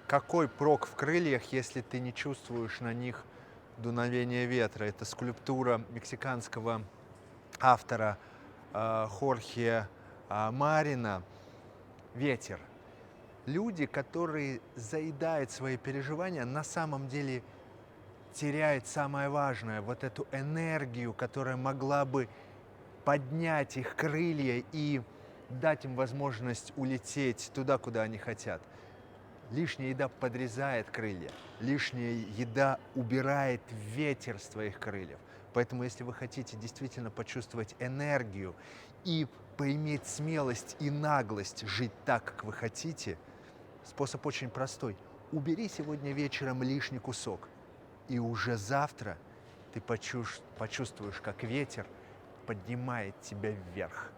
Какой прок в крыльях, если ты не чувствуешь на них дуновение ветра? Это скульптура мексиканского автора Хорхе Марина «Ветер». Люди, которые заедают свои переживания, на самом деле теряют самое важное, вот эту энергию, которая могла бы поднять их крылья и дать им возможность улететь туда, куда они хотят. Лишняя еда подрезает крылья, лишняя еда убирает ветер с твоих крыльев. Поэтому, если вы хотите действительно почувствовать энергию и поиметь смелость и наглость жить так, как вы хотите, способ очень простой. Убери сегодня вечером лишний кусок, и уже завтра ты почувствуешь, как ветер поднимает тебя вверх.